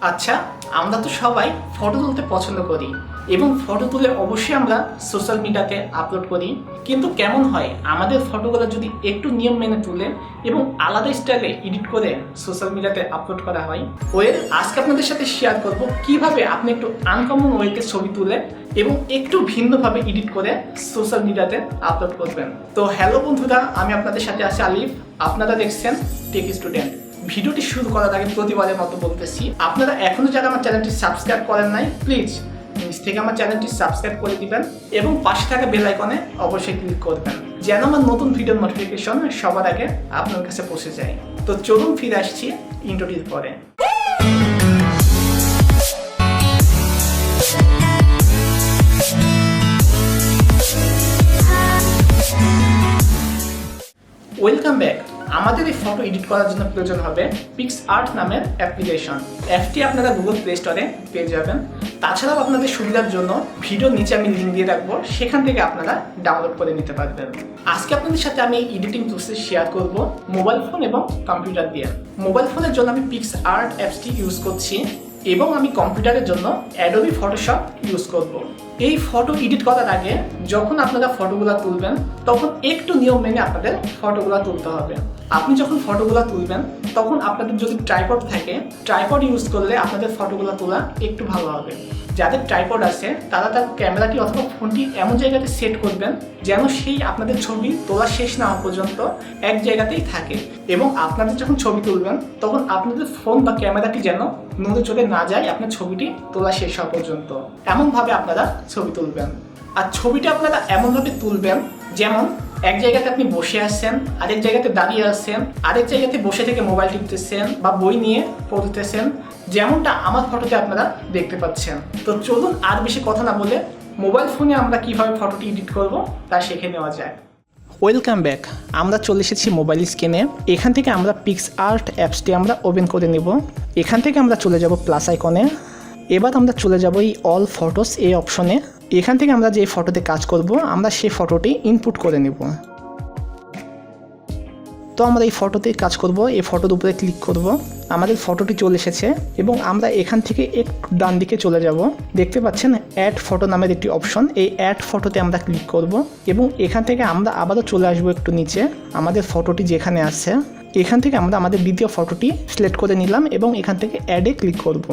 আচ্ছা, আমরা তো সবাই ফটো তুলতে পছন্দ করি এবং ফটো তুলে অবশ্যই আমরা সোশ্যাল মিডিয়াতে আপলোড করি। কিন্তু কেমন হয় আমাদের ফটোগুলো যদি একটু নিয়ম মেনে তুলে এবং আলাদা স্টাইলে এডিট করে সোশ্যাল মিডিয়াতে আপলোড করা হয়। আজকে আপনাদের সাথে শেয়ার করব কিভাবে আপনি একটু আনকমন ওয়েতে ছবি তুলে এবং একটু ভিন্নভাবে এডিট করে সোশ্যাল মিডিয়াতে আপলোড করবেন। তো হ্যালো বন্ধুরা, আমি আপনাদের সাথে আছি আলিফ, আপনারা দেখছেন টেক স্টুডেন্ট। ভিডিওটি শুরু করার আগে প্রতিবারের মতো বলতেছি, আপনারা এখনো যারা আমার চ্যানেলটি সাবস্ক্রাইব করেন নাই, প্লিজ নিচ থেকে আমার চ্যানেলটি সাবস্ক্রাইব করে দিবেন এবং পাশে থাকা বেল আইকনে অবশ্যই ক্লিক করবেন, যেন আমার নতুন ভিডিওর নোটিফিকেশন সবার আগে আপনার কাছে পৌঁছে যায়। তো চলুন ফিরে আসছি ইন্ট্রোটির পরে। Welcome back. আমাদের এই ফটো এডিট করার জন্য প্রয়োজন হবে পিক্সআর্ট নামের অ্যাপ্লিকেশন। অ্যাপটি আপনারা গুগল প্লে স্টোরে পেয়ে যাবেন। তাছাড়াও আপনাদের সুবিধার জন্য ভিডিওর নিচে আমি লিঙ্ক দিয়ে রাখবো, সেখান থেকে আপনারা ডাউনলোড করে নিতে পারবেন। আজকে আপনাদের সাথে আমি এডিটিং প্রসেস শেয়ার করব মোবাইল ফোন এবং কম্পিউটার দিয়ে। মোবাইল ফোনের জন্য আমি পিক্সআর্ট অ্যাপসটি ইউজ করছি এবং আমি কম্পিউটারের জন্য অ্যাডোবি ফটোশপ ইউজ করব। এই ফটো এডিট করার আগে যখন আপনারা ফটোগুলো তুলবেন তখন একটু নিয়ম মেনে আপনাদের ফটোগুলো তুলতে হবে। আপনি যখন ফটোগুলো তুলবেন তখন আপনাদের যদি ট্রাইপড থাকে, ট্রাইপড ইউজ করলে আপনাদের ফটোগুলো তোলা একটু ভালো হবে। যাদের ট্রাইপড আছে তারা তার ক্যামেরাটি অথবা ফোনটি এমন জায়গাতে সেট করবেন যেন সেই আপনাদের ছবি তোলা শেষ না হওয়া পর্যন্ত এক জায়গাতেই থাকে, এবং আপনাদের যখন ছবি তুলবেন তখন আপনাদের ফোন বা ক্যামেরাটি যেন নড়ে চলে না যায় আপনার ছবিটি তোলা শেষ হওয়া পর্যন্ত। এমনভাবে আপনারা ছবি তুলবেন। আর ছবিটা আপনারা এমনভাবে তুলবেন যেমন এক জায়গাতে আপনি বসে আসছেন, আরেক জায়গাতে দাঁড়িয়ে আসছেন, আরেক জায়গাতে বসে থেকে মোবাইল টিপতেছেন বা বই নিয়ে পড়তেছেন, যেমনটা আমার ফটোতে আপনারা দেখতে পাচ্ছেন। তো চলুন আর বেশি কথা না বলে মোবাইল ফোনে আমরা কিভাবে ফটোটি এডিট করব তা শিখে নেওয়া যায়। Welcome back. আমরা চলে এসেছি মোবাইল স্ক্রিনে। এখান থেকে আমরা পিক্সআর্ট অ্যাপসটি আমরা ওপেন করে নেব। এখান থেকে আমরা চলে যাব প্লাস আইকনে। এবার আমরা চলে যাব এই অল ফটোস এই অপশনে। এখান থেকে আমরা যে ফটোতে কাজ করব আমরা সেই ফটোটি ইনপুট করে নেব। তো আমরা এই ফটোতে কাজ করব, এই ফটোর উপরে ক্লিক করব। আমাদের ফটোটি চলে এসেছে এবং আমরা এখান থেকে একটু ডান দিকে চলে যাব। দেখতে পাচ্ছেন অ্যাড ফটো নামের একটি অপশন, এই অ্যাড ফটোতে আমরা ক্লিক করব এবং এখান থেকে আমরা আবারও চলে আসবো একটু নিচে। আমাদের ফটোটি যেখানে আছে এখান থেকে আমরা আমাদের দ্বিতীয় ফটোটি সিলেক্ট করে নিলাম এবং এখান থেকে অ্যাডে ক্লিক করব।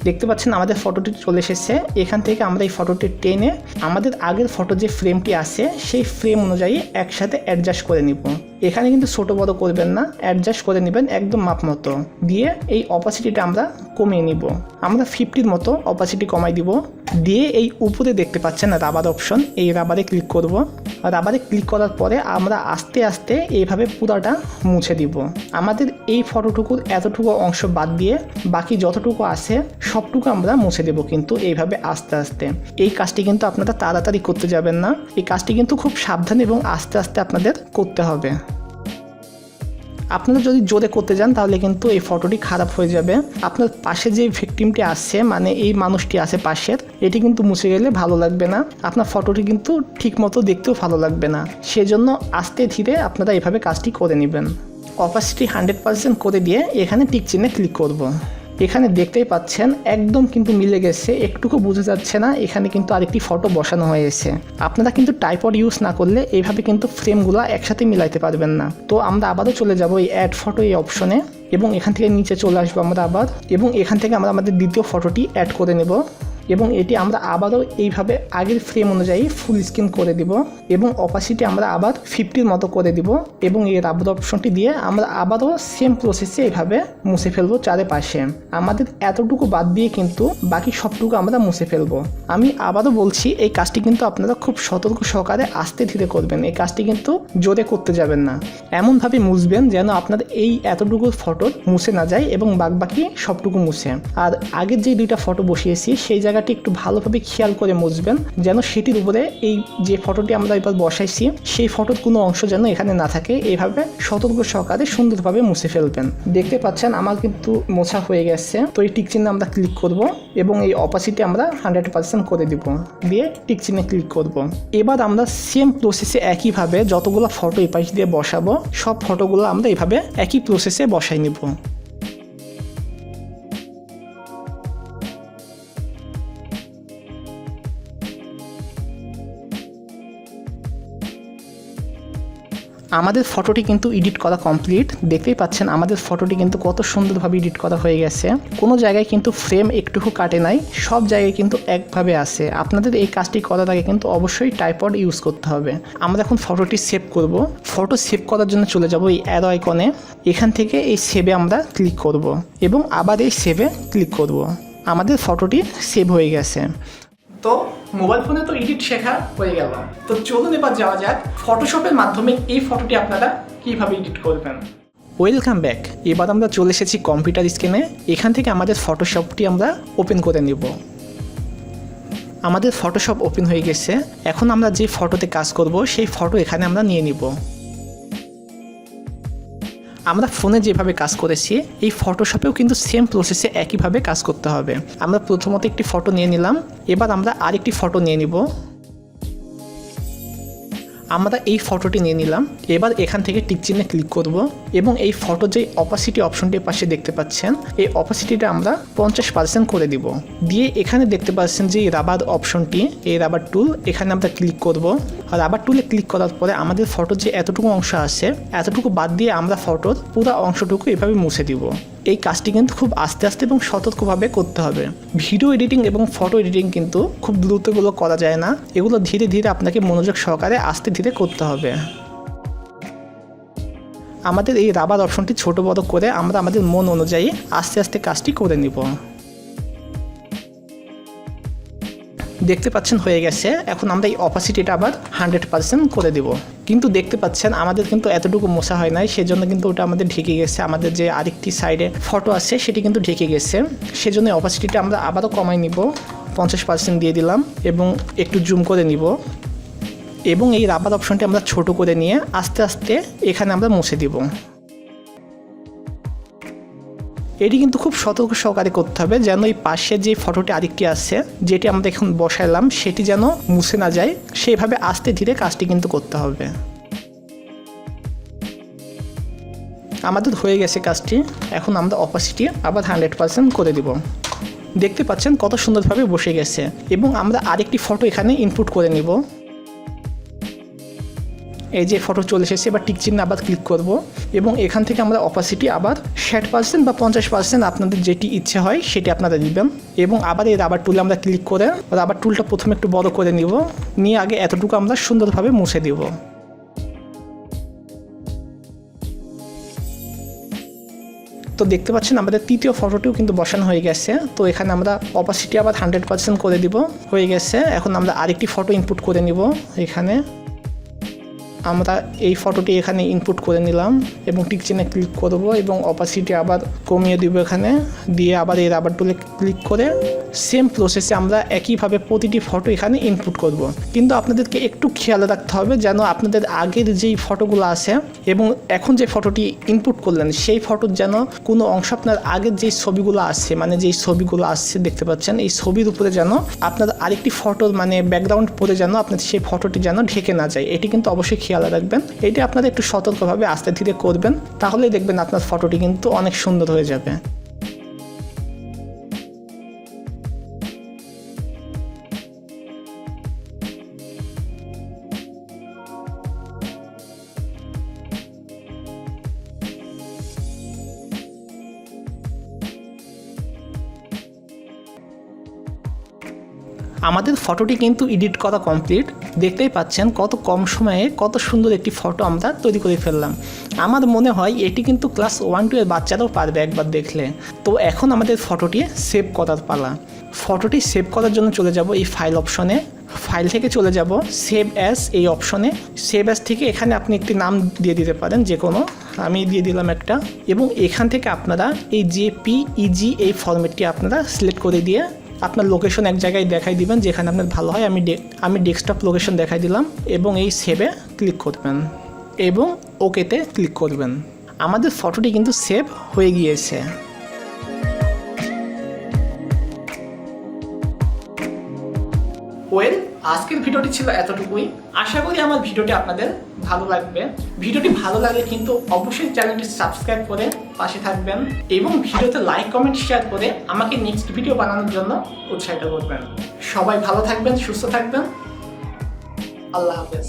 দেখতে পাচ্ছেন আমাদের ফটোটি চলে এসেছে। এখান থেকে আমরা এই ফটোটি টেনে আমাদের আগের ফটো যে ফ্রেমটি আছে সেই ফ্রেম অনুযায়ী একসাথে অ্যাডজাস্ট করে নিব। এখানে কিন্তু ছোট বড় করবেন না, অ্যাডজাস্ট করে নেবেন একদম মাপ মতো দিয়ে এই অপাসিটিটা আমরা কমিয়ে নিব। আমরা 50-র মতো অপাসিটি কমাই দিব। দিয়ে এই উপরে দেখতে পাচ্ছেন রাবার অপশন, এই রাবারে ক্লিক করব। রাবারে ক্লিক করার পরে আমরা আস্তে আস্তে এইভাবে পুরাটা মুছে দিব। আমাদের এই ফটোটুকুর এতটুকু অংশ বাদ দিয়ে বাকি যতটুকু আছে সবটুকু আমরা মুছে দেব, কিন্তু এইভাবে আস্তে আস্তে। এই কাজটি কিন্তু আপনারা তাড়াতাড়ি করতে যাবেন না, এই কাজটি কিন্তু খুব সাবধান এবং আস্তে আস্তে আপনাদের করতে হবে। আপনারা যদি জোরে করতে যান তাহলে কিন্তু এই ফটোটি খারাপ হয়ে যাবে। আপনার পাশে যে ভিকটিমটি আসছে, মানে এই মানুষটি আছে পাশের, এটি কিন্তু মুছে গেলে ভালো লাগবে না, আপনার ফটোটি কিন্তু ঠিক মতো দেখতেও ভালো লাগবে না। সেজন্য আস্তে ধীরে আপনারা এভাবে কাজটি করে নেবেন। অপাসিটি 100% করে দিয়ে এখানে টিক চিহ্নে ক্লিক করব। এখানে দেখতেই পাচ্ছেন একদম কিন্তু মিলে গেছে, একটুকু বোঝা যাচ্ছে না এখানে কিন্তু আরেকটি ফটো বসানো হয়েছে। আপনারা কিন্তু ট্রাইপড ইউজ না করলে এইভাবে কিন্তু ফ্রেমগুলো একসাথে মিলাইতে পারবেন না। তো আমরা আবারও চলে যাব এই অ্যাড ফটো এই অপশনে এবং এখান থেকে নিচে চলে আসবো আমরা আবার, এবং এখান থেকে আমরা আমাদের দ্বিতীয় ফটোটি অ্যাড করে নেব এবং এটি আমরা আবারও এইভাবে আগের ফ্রেম অনুযায়ী ফুল স্ক্রিন করে দিব এবং অপাসিটি আমরা আবার 50-র মতো করে দিব এবং এই রাবার অপশনটি দিয়ে আমরা আবারও সেম প্রসেসে এইভাবে মুছে ফেলবো চারপাশে। আমাদের এতটুকু বাদ দিয়ে কিন্তু বাকি সবটুকু আমরা মুছে ফেলবো। আমি আবারও বলছি এই কাজটি কিন্তু আপনারা খুব সতর্ক সহকারে আস্তে ধীরে করবেন, এই কাজটি কিন্তু জোরে করতে যাবেন না। এমনভাবে মুছবেন যেন আপনার এই এতটুকু ফটো মুছে না যায় এবং বাকি সবটুকু মুছে। আর আগের যে দুইটা ফটো বসিয়েছি সেই জায়গায় জায়গাটি একটু ভালোভাবে খেয়াল করে মুছবেন, যেন সেটির উপরে এই যে ফটোটি আমরা এবার বসাইছি সেই ফটোর কোনো অংশ যেন এখানে না থাকে। এইভাবে সতর্ক সহকারে সুন্দরভাবে মুছে ফেলবেন। দেখতে পাচ্ছেন আমার কিন্তু মোছা হয়ে গেছে। তো এই টিক চিহ্নে আমরা ক্লিক করব এবং এই অপাসিটি আমরা 100% করে দিব, দিয়ে টিক চিহ্নে ক্লিক করব। এবার আমরা সেম প্রসেসে একইভাবে যতগুলো ফটো এই পাশ দিয়ে বসাবো সব ফটোগুলো আমরা এইভাবে একই প্রসেসে বসাই নিব। আমাদের ফটোটি কিন্তু এডিট করা কমপ্লিট। দেখতেই পাচ্ছেন আমাদের ফটোটি কিন্তু কত সুন্দরভাবে এডিট করা হয়ে গেছে। কোনো জায়গায় কিন্তু ফ্রেম একটুকু কাটে নাই, সব জায়গায় কিন্তু একভাবে আছে। আপনাদের এই কাজটি করার আগে কিন্তু অবশ্যই ট্রাইপড ইউজ করতে হবে। আমরা এখন ফটোটি সেভ করব। ফটো সেভ করার জন্য চলে যাব এই অ্যারো আইকনে। এখান থেকে এই সেভে আমরা ক্লিক করব এবং আবার এই সেভে ক্লিক করব। আমাদের ফটোটি সেভ হয়ে গেছে। তো মোবাইল ফোনে তো এডিট শেখা হয়ে গেল। তো চলুন এবার যাওয়া যাক ফটোশপের মাধ্যমে এই ফটোটি আপনারা কীভাবে এডিট করবেন। Welcome back. এবার আমরা চলে এসেছি কম্পিউটার স্ক্রিনে। এখান থেকে আমাদের ফটোশপটি আমরা ওপেন করে নেব। আমাদের ফটোশপ ওপেন হয়ে গেছে। এখন আমরা যে ফটোতে কাজ করব সেই ফটো এখানে আমরা নিয়ে নিব। আমরা ফোনে যেভাবে কাজ করেছি এই ফটোশপেও কিন্তু সেম প্রসেসে একইভাবে কাজ করতে হবে। আমরা প্রথমত একটি ফটো নিয়ে নিলাম, এবার আমরা আরেকটি ফটো নিয়ে নিব। আমরা এই ফটোটি নিয়ে নিলাম। এবার এখান থেকে টিক চিহ্নে ক্লিক করব এবং এই ফটো যে অপাসিটি অপশনটির পাশে দেখতে পাচ্ছেন এই অপাসিটিটা আমরা 50% করে দিব। দিয়ে এখানে দেখতে পাচ্ছেন যে রাবার অপশনটি, এই রাবার টুল, এখানে আমরা ক্লিক করব। আর রাবার টুলে ক্লিক করার পরে আমাদের ফটোর যে এতটুকু অংশ আছে এতটুকু বাদ দিয়ে আমরা ফটোর পুরো অংশটুকু এভাবে মুছে দিব। এই কাজটি কিন্তু খুব আস্তে আস্তে এবং সতর্কভাবে করতে হবে। ভিডিও এডিটিং এবং ফটো এডিটিং কিন্তু খুব দ্রুত এগুলো করা যায় না। এগুলো ধীরে ধীরে আপনাকে মনোযোগ সহকারে আস্তে ধীরে করতে হবে। আমাদের এই রাবার অপশনটি ছোট বড় করে আমরা আমাদের মন অনুযায়ী আস্তে আস্তে কাজটি করে নিব। দেখতে পাচ্ছেন হয়ে গেছে। এখন আমরা এই অপাসিটিটা আবার 100% করে দিব। কিন্তু দেখতে পাচ্ছেন আমাদের কিন্তু এতটুকু মোছা হয় নাই, সেজন্য কিন্তু ওটা আমাদের ঢেকে গেছে। আমাদের যে আরেকটি সাইডে ফটো আছে সেটি কিন্তু ঢেকে গেছে। সেজন্য অপাসিটিটা আমরা আবারও কমাই নিব, 50% দিয়ে দিলাম এবং একটু জুম করে নিব এবং এই রাবার অপশনটি আমরা ছোট করে নিয়ে আস্তে আস্তে এখানে আমরা মুছে দিব। এটি কিন্তু খুব সতর্ক সহকারে করতে হবে যেন এই পাশে যে ফটোটি আরেকটি আছে যেটি আমরা এখন বসাইলাম সেটি যেন মুছে না যায়। সেইভাবে আস্তে ধীরে কাজটি কিন্তু করতে হবে। আমাদের হয়ে গেছে কাজটি। এখন আমরা অপাসিটি আবার 100% করে দিব। দেখতে পাচ্ছেন কত সুন্দরভাবে বসে গেছে এবং আমরা আরেকটি ফটো এখানে ইনপুট করে নিব। এই যে ফটো চলে এসেছে। এবার টিক চিহ্নে আবার ক্লিক করব এবং এখান থেকে আমরা অপাসিটি আবার 60% বা 50% আপনাদের যেটি ইচ্ছে হয় সেটি আপনারা দিবেন এবং আবার এই রাবার টুলে আমরা ক্লিক করে রাবার টুলটা প্রথমে একটু বড় করে নিব, নিয়ে আগে এতটুকু আমরা সুন্দরভাবে মুছে দিব। তো দেখতে পাচ্ছেন আমাদের তৃতীয় ফটোটিও কিন্তু বসানো হয়ে গেছে। তো এখানে আমরা অপাসিটি আবার 100% করে দিব। হয়ে গেছে। এখন আমরা আরেকটি ফটো ইনপুট করে নিব। এখানে আমরা এই ফটোটি এখানে ইনপুট করে নিলাম এবং টিক চিহ্নে ক্লিক করব এবং অপাসিটি আবার কমিয়ে দিব এখানে, দিয়ে আবার এই রাবার টুলে ক্লিক করে সেম প্রসেসে আমরা একইভাবে প্রতিটি ফটো এখানে ইনপুট করব। কিন্তু আপনাদেরকে একটু খেয়াল রাখতে হবে যেন আপনাদের আগের যেই ফটোগুলো আছে এবং এখন যে ফটোটি ইনপুট করলেন সেই ফটোর যেন কোনো অংশ আপনার আগের যেই ছবিগুলো আছে, মানে যেই ছবিগুলো আসছে দেখতে পাচ্ছেন এই ছবির উপরে যেন আপনার আরেকটি ফটোর মানে ব্যাকগ্রাউন্ড পরে যেন আপনার সেই ফটোটি যেন ঢেকে না যায়। এটি কিন্তু অবশ্যই খেয়াল রাখবেন। এটি আপনারা একটু সতর্কভাবে আস্তে ধীরে করবেন, তাহলেই দেখবেন আপনার ফটোটি কিন্তু অনেক সুন্দর হয়ে যাবে। আমাদের ফটোটি কিন্তু এডিট করা কমপ্লিট। দেখতেই পাচ্ছেন কত কম সময়ে কত সুন্দর একটি ফটো আমরা তৈরি করে ফেললাম। আমার মনে হয় এটি কিন্তু ক্লাস 1-2 এর বাচ্চারাও পারবে একবার দেখলে। তো এখন আমাদের ফটোটি সেভ করার পালা। ফটোটি সেভ করার জন্য চলে যাব এই ফাইল অপশনে। ফাইল থেকে চলে যাব সেভ অ্যাজ এই অপশনে। সেভ অ্যাজ থেকে এখানে আপনি একটি নাম দিয়ে দিতে পারেন, যে কোনো, আমি দিয়ে দিলাম একটা, এবং এখান থেকে আপনারা এই জেপিইজি এই ফরম্যাটটি আপনারা সিলেক্ট করে দিয়ে আপনার লোকেশন এক জায়গায় দেখাই দিবেন যেখানে আপনার ভালো হয়। আমি ডেস্কটপ লোকেশন দেখাই দিলাম এবং এই সেভে ক্লিক করবেন এবং ওকেতে ক্লিক করবেন। আমাদের ফটোটি কিন্তু সেভ হয়ে গিয়েছে। ওয়েল, আজকের ভিডিওটি ছিল এতটুকুই। আশা করি আমার ভিডিওটি আপনাদের ভালো লাগবে। ভিডিওটি ভালো লাগলে কিন্তু অবশ্যই চ্যানেলটি সাবস্ক্রাইব করে পাশে থাকবেন এবং ভিডিওতে লাইক কমেন্ট শেয়ার করে আমাকে নেক্সট ভিডিও বানানোর জন্য উৎসাহিত করবেন। সবাই ভালো থাকবেন, সুস্থ থাকবেন। আল্লাহ হাফেজ।